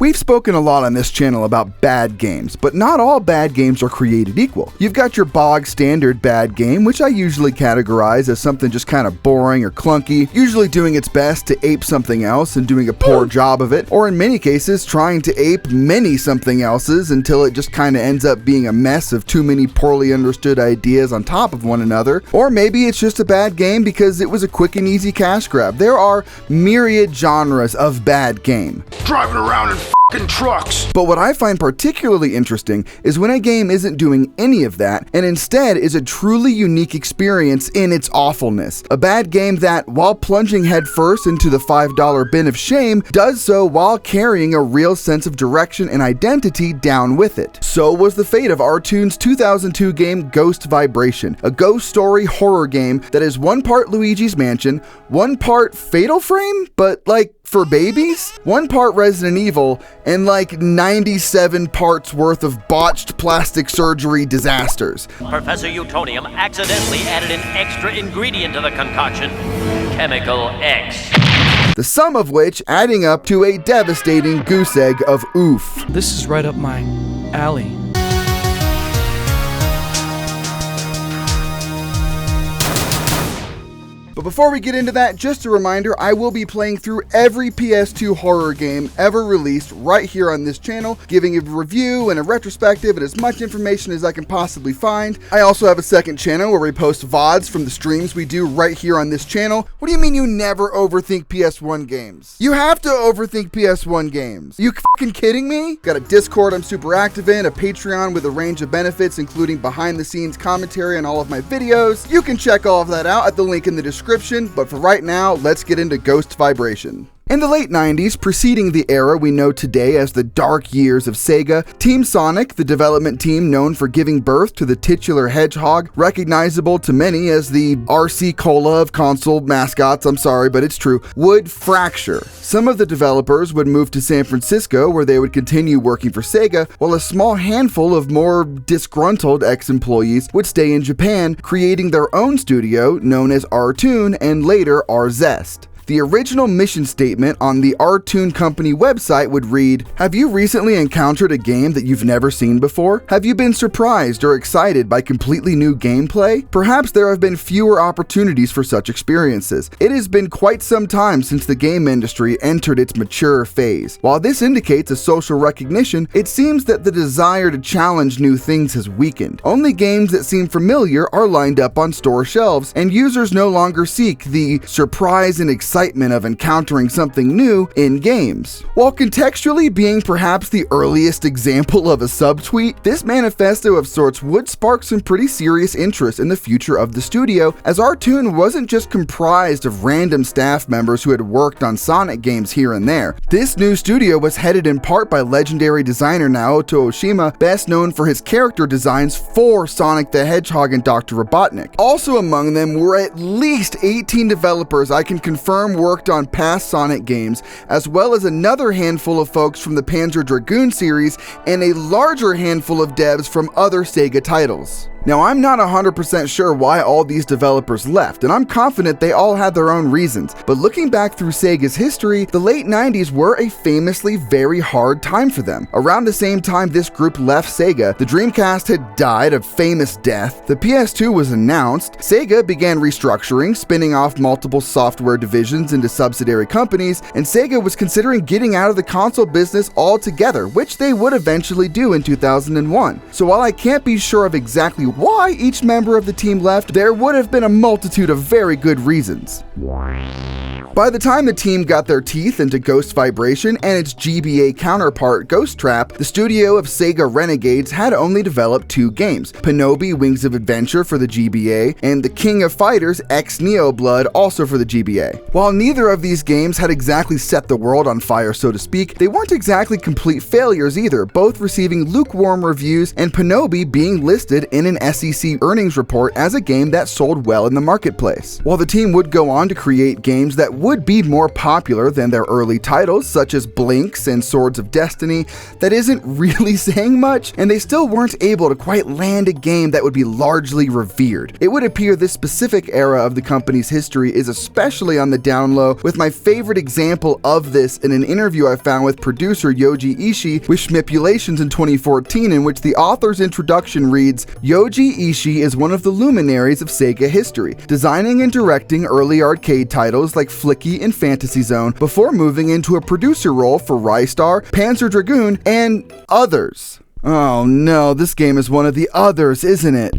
We've spoken a lot on this channel about bad games, but not all bad games are created equal. You've got your bog standard bad game, which I usually categorize as something just kind of boring or clunky, usually doing its best to ape something else and doing a poor job of it, or in many cases trying to ape many something else's until it just kind of ends up being a mess of too many poorly understood ideas on top of one another. Or maybe it's just a bad game because it was a quick and easy cash grab. There are myriad genres of bad game. Driving around in f***ing trucks. But what I find particularly interesting is when a game isn't doing any of that and instead is a truly unique experience in its awfulness. A bad game that, while plunging headfirst into the $5 bin of shame, does so while carrying a real sense of direction and identity down with it. So was the fate of R-Toon's 2002 game Ghost Vibration, a ghost story horror game that is one part Luigi's Mansion, one part Fatal Frame, but like for babies, one part Resident Evil, and like 97 parts worth of botched plastic surgery disasters. Professor Utonium accidentally added an extra ingredient to the concoction, Chemical X. The sum of which adding up to a devastating goose egg of oof. This is right up my alley. But before we get into that, just a reminder, I will be playing through every PS2 horror game ever released right here on this channel, giving a review and a retrospective and as much information as I can possibly find. I also have a second channel where we post VODs from the streams we do right here on this channel. What do you mean you never overthink PS1 games? You have to overthink PS1 games. You fucking kidding me? Got a Discord I'm super active in, a Patreon with a range of benefits including behind the scenes commentary on all of my videos. You can check all of that out at the link in the description. But for right now, let's get into Ghost Vibration. In the late 90s, preceding the era we know today as the dark years of Sega, Team Sonic, the development team known for giving birth to the titular hedgehog, recognizable to many as the RC Cola of console mascots, I'm sorry, but it's true, would fracture. Some of the developers would move to San Francisco where they would continue working for Sega, while a small handful of more disgruntled ex-employees would stay in Japan, creating their own studio known as R-Toon and later R-Zest. The original mission statement on the R-Toon Company website would read, "Have you recently encountered a game that you've never seen before? Have you been surprised or excited by completely new gameplay? Perhaps there have been fewer opportunities for such experiences. It has been quite some time since the game industry entered its mature phase. While this indicates a social recognition, it seems that the desire to challenge new things has weakened. Only games that seem familiar are lined up on store shelves, and users no longer seek the surprise and excitement of encountering something new in games." While contextually being perhaps the earliest example of a subtweet, this manifesto of sorts would spark some pretty serious interest in the future of the studio, as R-Toon wasn't just comprised of random staff members who had worked on Sonic games here and there. This new studio was headed in part by legendary designer Naoto Oshima, best known for his character designs for Sonic the Hedgehog and Dr. Robotnik. Also among them were at least 18 developers I can confirm worked on past Sonic games, as well as another handful of folks from the Panzer Dragoon series and a larger handful of devs from other Sega titles. Now, I'm not 100% sure why all these developers left, and I'm confident they all had their own reasons, but looking back through Sega's history, the late 90s were a famously very hard time for them. Around the same time this group left Sega, the Dreamcast had died a famous death, the PS2 was announced, Sega began restructuring, spinning off multiple software divisions into subsidiary companies, and Sega was considering getting out of the console business altogether, which they would eventually do in 2001. So while I can't be sure of exactly why each member of the team left, there would have been a multitude of very good reasons. By the time the team got their teeth into Ghost Vibration and its GBA counterpart Ghost Trap, the studio of Sega Renegades had only developed two games, Pinobi Wings of Adventure for the GBA and The King of Fighters X Neo Blood also for the GBA. While neither of these games had exactly set the world on fire, so to speak, they weren't exactly complete failures either, both receiving lukewarm reviews and Pinobi being listed in an same SEC earnings report as a game that sold well in the marketplace. While the team would go on to create games that would be more popular than their early titles, such as Blinks and Swords of Destiny, that isn't really saying much, and they still weren't able to quite land a game that would be largely revered. It would appear this specific era of the company's history is especially on the down low, with my favorite example of this in an interview I found with producer Yoji Ishii with Schmipulations in 2014, in which the author's introduction reads, "Yoji Ishii is one of the luminaries of Sega history, designing and directing early arcade titles like Flicky and Fantasy Zone before moving into a producer role for Rystar, Panzer Dragoon, and others." Oh no, this game is one of the others, isn't it?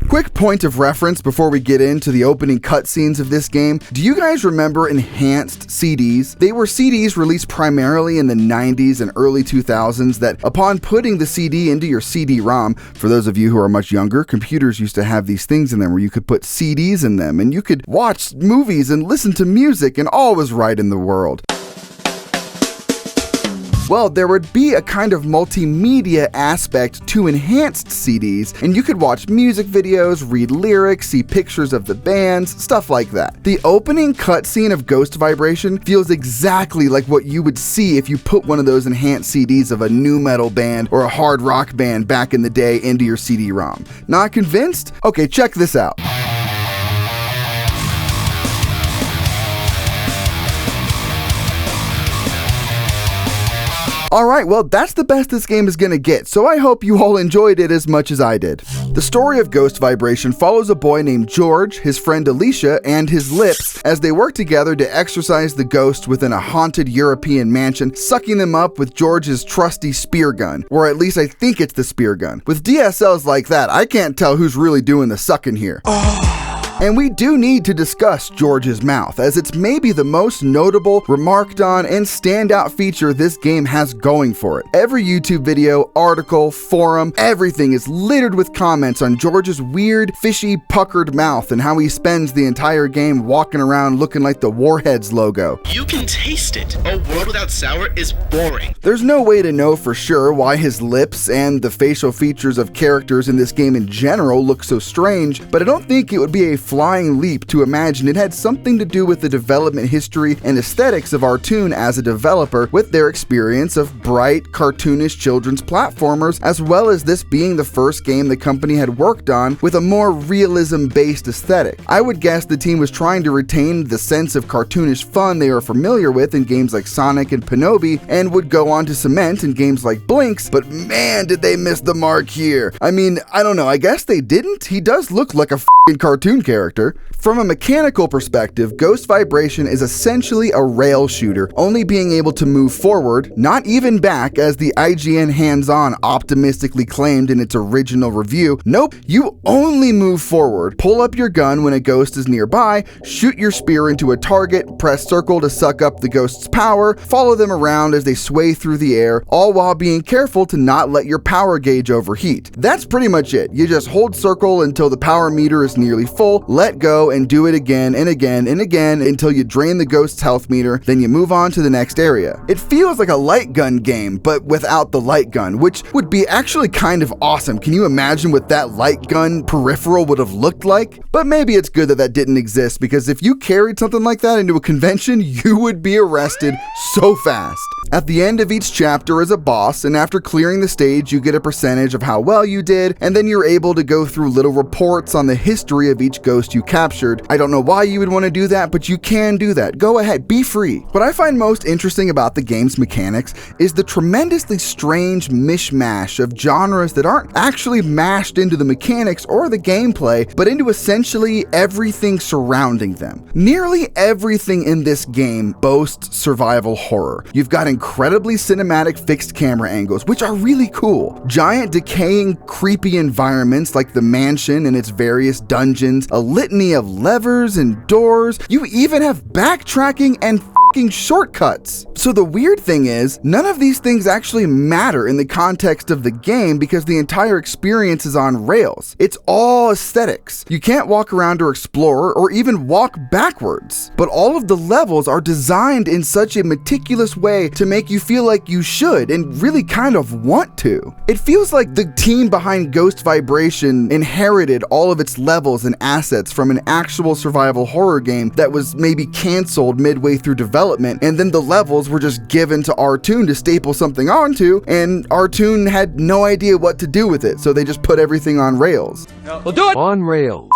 Quick point of reference before we get into the opening cutscenes of this game. Do you guys remember enhanced CDs? They were CDs released primarily in the 90s and early 2000s that upon putting the CD into your CD-ROM, for those of you who are much younger, computers used to have these things in them where you could put CDs in them and you could watch movies and listen to music and all was right in the world. Well, there would be a kind of multimedia aspect to enhanced CDs, and you could watch music videos, read lyrics, see pictures of the bands, stuff like that. The opening cutscene of Ghost Vibration feels exactly like what you would see if you put one of those enhanced CDs of a nu metal band or a hard rock band back in the day into your CD-ROM. Not convinced? Okay, check this out. Alright, well that's the best this game is gonna get, so I hope you all enjoyed it as much as I did. The story of Ghost Vibration follows a boy named George, his friend Alicia, and his Lips as they work together to exorcise the ghosts within a haunted European mansion, sucking them up with George's trusty spear gun, or at least I think it's the spear gun. With DSLs like that, I can't tell who's really doing the sucking here. And we do need to discuss George's mouth, as it's maybe the most notable, remarked on, and standout feature this game has going for it. Every YouTube video, article, forum, everything is littered with comments on George's weird, fishy, puckered mouth and how he spends the entire game walking around looking like the Warheads logo. You can taste it. A world without sour is boring. There's no way to know for sure why his lips and the facial features of characters in this game in general look so strange, but I don't think it would be a flying leap to imagine it had something to do with the development history and aesthetics of Artoon as a developer, with their experience of bright, cartoonish children's platformers, as well as this being the first game the company had worked on with a more realism-based aesthetic. I would guess the team was trying to retain the sense of cartoonish fun they are familiar with in games like Sonic and Pinobi, and would go on to cement in games like Blinks, but man did they miss the mark here. I mean, I don't know, I guess they didn't? He does look like a cartoon character. From a mechanical perspective, Ghost Vibration is essentially a rail shooter, only being able to move forward, not even back, as the IGN hands-on optimistically claimed in its original review. Nope, you only move forward, pull up your gun when a ghost is nearby, shoot your spear into a target, press circle to suck up the ghost's power, follow them around as they sway through the air, all while being careful to not let your power gauge overheat. That's pretty much it. You just hold circle until the power meter is nearly full, let go, and do it again and again and again until you drain the ghost's health meter, then you move on to the next area. It feels like a light gun game, but without the light gun, which would be actually kind of awesome. Can you imagine what that light gun peripheral would have looked like? But maybe it's good that that didn't exist, because if you carried something like that into a convention, you would be arrested so fast. At the end of each chapter is a boss, and after clearing the stage, you get a percentage of how well you did, and then you're able to go through little reports on the history of each ghost you captured. I don't know why you would want to do that, but you can do that. Go ahead, be free. What I find most interesting about the game's mechanics is the tremendously strange mishmash of genres that aren't actually mashed into the mechanics or the gameplay, but into essentially everything surrounding them. Nearly everything in this game boasts survival horror. You've got incredibly cinematic fixed camera angles, which are really cool. Giant decaying creepy environments like the mansion and its various dungeons, a litany of levers and doors. You even have backtracking and fucking shortcuts. So the weird thing is, none of these things actually matter in the context of the game because the entire experience is on rails. It's all aesthetics. You can't walk around or explore or even walk backwards. But all of the levels are designed in such a meticulous way to make you feel like you should and really kind of want to. It feels like the team behind Ghost Vibration inherited all of its levels and assets from an actual survival horror game that was maybe canceled midway through development, and then the levels were just given to Artoon to staple something onto, and Artoon had no idea what to do with it, so they just put everything on rails. On rails.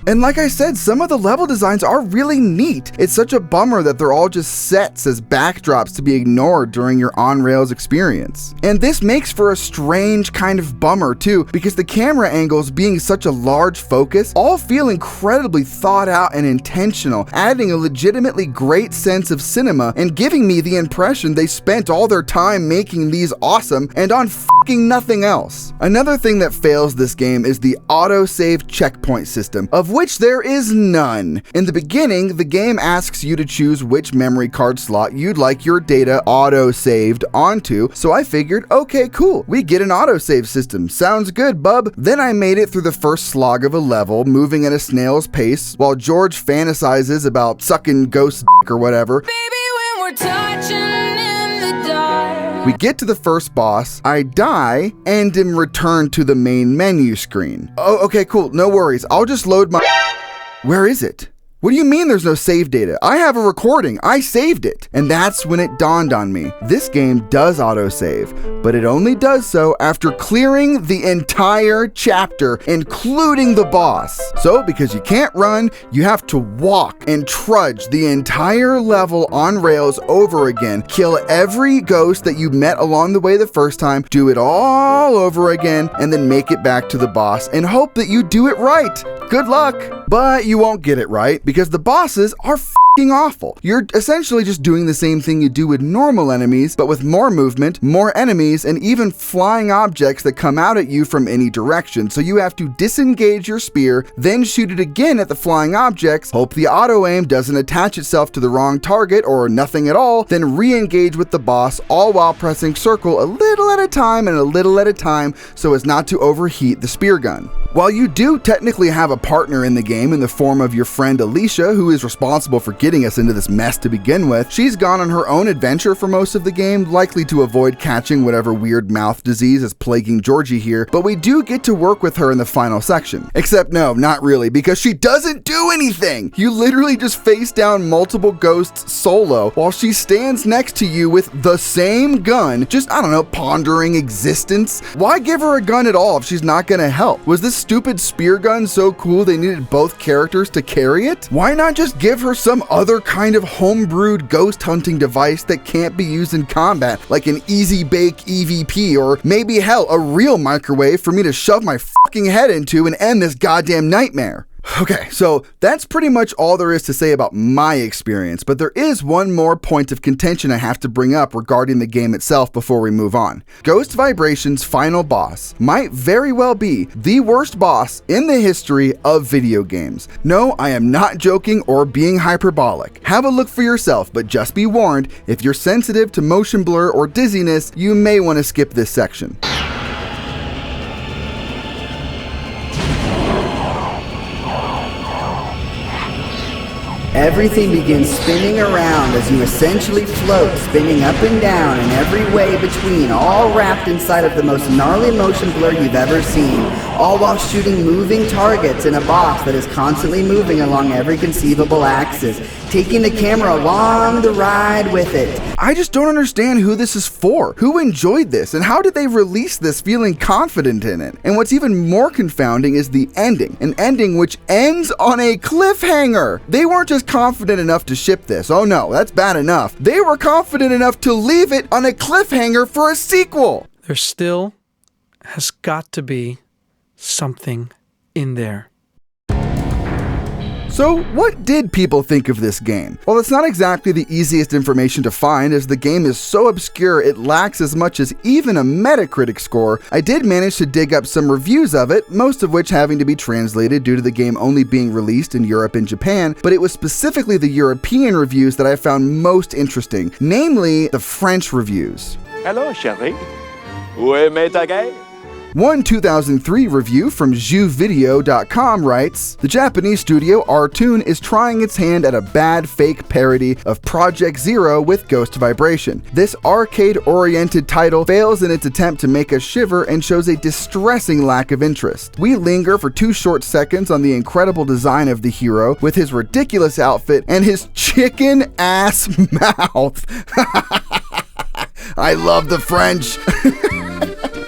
And like I said, some of the level designs are really neat. It's such a bummer that they're all just sets as backdrops to be ignored during your on-rails experience. And this makes for a strange kind of bummer too, because the camera angles being such a large focus all feel incredibly thought out and intentional, adding a legitimately great sense of cinema and giving me the impression they spent all their time making these awesome and on fucking nothing else. Another thing that fails this game is the autosave checkpoint system, of which there is none. In the beginning, the game asks you to choose which memory card slot you'd like your data auto-saved onto, so I figured, okay, cool, we get an autosave system. Sounds good, bub. Then I made it through the first slog of a level, moving at a snail's pace, while George fantasizes about sucking ghost dick or whatever. Baby, when we're touching in the dark. We get to the first boss, I die, and am returned to the main menu screen. Oh, okay, cool, no worries. I'll just load my... Where is it? What do you mean there's no save data? I have a recording. I saved it. And that's when it dawned on me. This game does autosave, but it only does so after clearing the entire chapter, including the boss. So, because you can't run, you have to walk and trudge the entire level on rails over again, kill every ghost that you met along the way the first time, do it all over again, and then make it back to the boss and hope that you do it right. Good luck. But you won't get it right because the bosses are f***ing awful. You're essentially just doing the same thing you do with normal enemies, but with more movement, more enemies, and even flying objects that come out at you from any direction. So you have to disengage your spear, then shoot it again at the flying objects, hope the auto-aim doesn't attach itself to the wrong target or nothing at all, then re-engage with the boss, all while pressing circle a little at a time and a little at a time so as not to overheat the spear gun. While you do technically have a partner in the game in the form of your friend Alicia, who is responsible for getting us into this mess to begin with, she's gone on her own adventure for most of the game, likely to avoid catching whatever weird mouth disease is plaguing Georgie here, but we do get to work with her in the final section. Except no, not really, because she doesn't do anything! You literally just face down multiple ghosts solo while she stands next to you with the same gun, just, I don't know, pondering existence. Why give her a gun at all if she's not gonna help? Was this stupid spear gun so cool they needed both characters to carry it? Why not just give her some other kind of homebrewed ghost hunting device that can't be used in combat, like an easy bake EVP, or maybe hell, a real microwave for me to shove my fucking head into and end this goddamn nightmare? Okay, so that's pretty much all there is to say about my experience, but there is one more point of contention I have to bring up regarding the game itself before we move on. Ghost Vibration's final boss might very well be the worst boss in the history of video games. No, I am not joking or being hyperbolic. Have a look for yourself, but just be warned, if you're sensitive to motion blur or dizziness, you may want to skip this section. Everything begins spinning around as you essentially float, spinning up and down and every way between, all wrapped inside of the most gnarly motion blur you've ever seen, all while shooting moving targets in a box that is constantly moving along every conceivable axis, taking the camera along the ride with it. I just don't understand who this is for. Who enjoyed this, and how did they release this feeling confident in it? And what's even more confounding is the ending, an ending which ends on a cliffhanger. They weren't just confident enough to ship this. Oh no, that's bad enough. They were confident enough to leave it on a cliffhanger for a sequel. There still has got to be something in there. So what did people think of this game? Well, it's not exactly the easiest information to find, as the game is so obscure it lacks as much as even a Metacritic score. I did manage to dig up some reviews of it, most of which having to be translated due to the game only being released in Europe and Japan, but it was specifically the European reviews that I found most interesting, namely the French reviews. Hello, chérie. Où est mes tagues? One 2003 review from JuVideo.com writes, "The Japanese studio Artoon is trying its hand at a bad fake parody of Project Zero with Ghost Vibration. This arcade-oriented title fails in its attempt to make us shiver and shows a distressing lack of interest. We linger for 2 short seconds on the incredible design of the hero with his ridiculous outfit and his chicken-ass mouth." I love the French.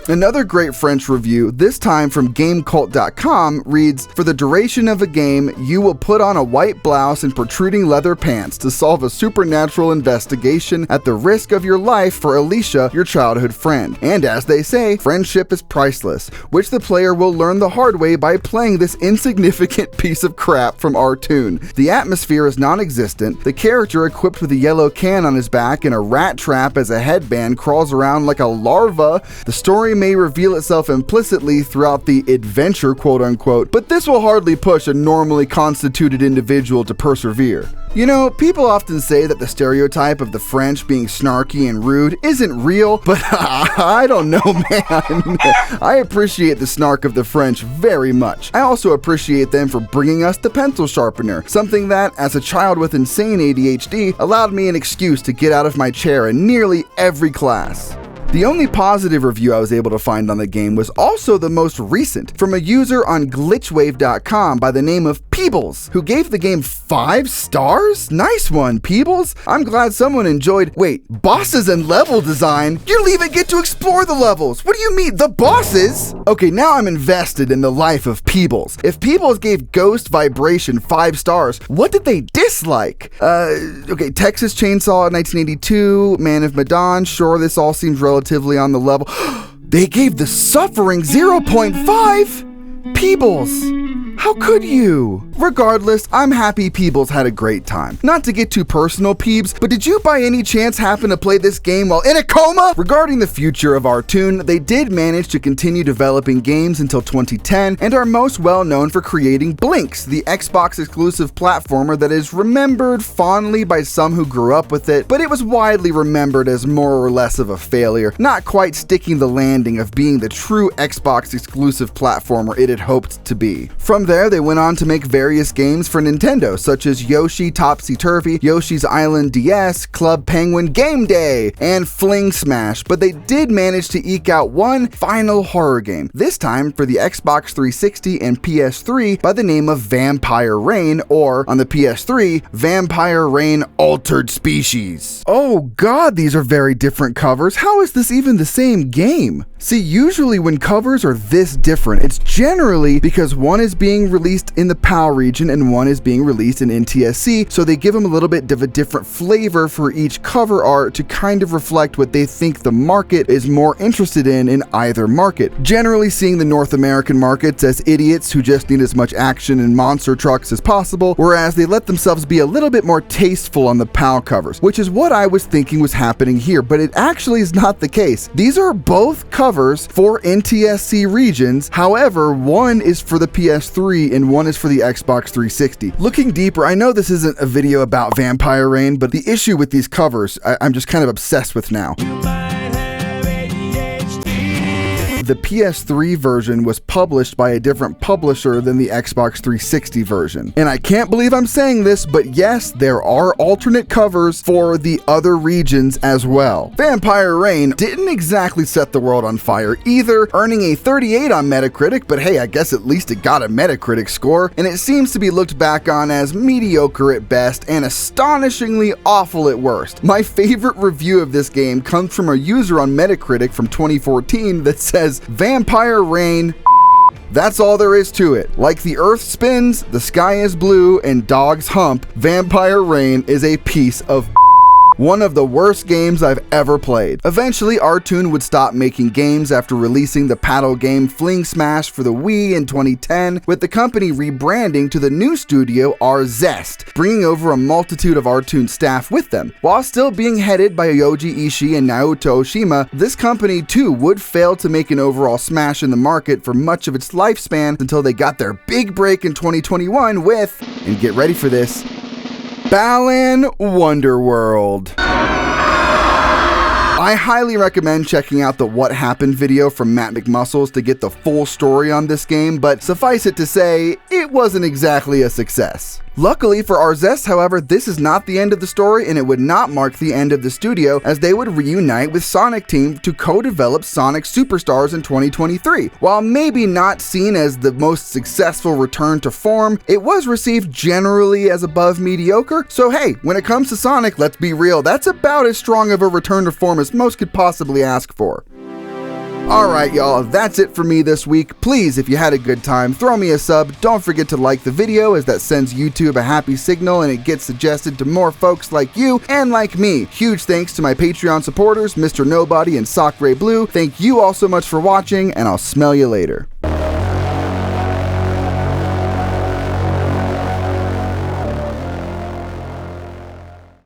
Another great French review, this time from GameCult.com, reads, "For the duration of a game, you will put on a white blouse and protruding leather pants to solve a supernatural investigation at the risk of your life for Alicia, your childhood friend. And as they say, friendship is priceless, which the player will learn the hard way by playing this insignificant piece of crap from Artoon. The atmosphere is non-existent, the character equipped with a yellow can on his back and a rat trap as a headband crawls around like a larva. The story may reveal itself implicitly throughout the adventure, quote-unquote, but this will hardly push a normally constituted individual to persevere." You know, people often say that the stereotype of the French being snarky and rude isn't real, but I don't know, man. I appreciate the snark of the French very much. I also appreciate them for bringing us the pencil sharpener, something that, as a child with insane ADHD, allowed me an excuse to get out of my chair in nearly every class. The only positive review I was able to find on the game was also the most recent, from a user on glitchwave.com by the name of Peebles, who gave the game 5 stars? Nice one, Peebles. I'm glad someone enjoyed, bosses and level design? You don't even get to explore the levels. What do you mean, the bosses? Okay, now I'm invested in the life of Peebles. If Peebles gave Ghost Vibration 5 stars, what did they dislike? Texas Chainsaw 1982, Man of Medan, sure, this all seems relatively on the level. They gave The Suffering 0.5? Peebles, how could you? Regardless, I'm happy Peebles had a great time. Not to get too personal, Peebs, but did you by any chance happen to play this game while in a coma? Regarding the future of Artoon, they did manage to continue developing games until 2010 and are most well known for creating Blinx, the Xbox exclusive platformer that is remembered fondly by some who grew up with it, but it was widely remembered as more or less of a failure, not quite sticking the landing of being the true Xbox exclusive platformer it had hoped to be. From there, they went on to make various games for Nintendo, such as Yoshi Topsy Turvy, Yoshi's Island DS, Club Penguin Game Day, and Fling Smash, but they did manage to eke out one final horror game, this time for the Xbox 360 and PS3 by the name of Vampire Reign, or on the PS3, Vampire Reign Altered Species. Oh god, these are very different covers. How is this even the same game? See, usually when covers are this different, it's generally because one is being released in the PAL region and one is being released in NTSC, so they give them a little bit of a different flavor for each cover art to kind of reflect what they think the market is more interested in either market. Generally seeing the North American markets as idiots who just need as much action and monster trucks as possible, whereas they let themselves be a little bit more tasteful on the PAL covers, which is what I was thinking was happening here, but it actually is not the case. These are both covers for NTSC regions, however, one is for the PS3 and one is for the Xbox 360. Looking deeper, I know this isn't a video about Vampire Reign, but the issue with these covers, I'm just kind of obsessed with now. The PS3 version was published by a different publisher than the Xbox 360 version. And I can't believe I'm saying this, but yes, there are alternate covers for the other regions as well. Vampire Reign didn't exactly set the world on fire either, earning a 38 on Metacritic, but hey, I guess at least it got a Metacritic score, and it seems to be looked back on as mediocre at best and astonishingly awful at worst. My favorite review of this game comes from a user on Metacritic from 2014 that says, Vampire Reign, that's all there is to it. Like the earth spins, the sky is blue, and dogs hump, Vampire Reign is a piece of One of the worst games I've ever played. Eventually, Artoon would stop making games after releasing the paddle game Fling Smash for the Wii in 2010, with the company rebranding to the new studio R-Zest, bringing over a multitude of Artoon staff with them. While still being headed by Yoji Ishii and Naoto Oshima, this company too would fail to make an overall smash in the market for much of its lifespan until they got their big break in 2021 with, and get ready for this, Balan Wonderworld. I highly recommend checking out the What Happened video from Matt McMuscles to get the full story on this game, but suffice it to say, it wasn't exactly a success. Luckily for R-Zest, however, this is not the end of the story, and it would not mark the end of the studio, as they would reunite with Sonic Team to co-develop Sonic Superstars in 2023. While maybe not seen as the most successful return to form, it was received generally as above mediocre, so hey, when it comes to Sonic, let's be real, that's about as strong of a return to form as most could possibly ask for. Alright y'all, that's it for me this week. Please, if you had a good time, throw me a sub. Don't forget to like the video, as that sends YouTube a happy signal and it gets suggested to more folks like you and like me. Huge thanks to my Patreon supporters, Mr. Nobody and Sock Ray Blue. Thank you all so much for watching, and I'll smell you later.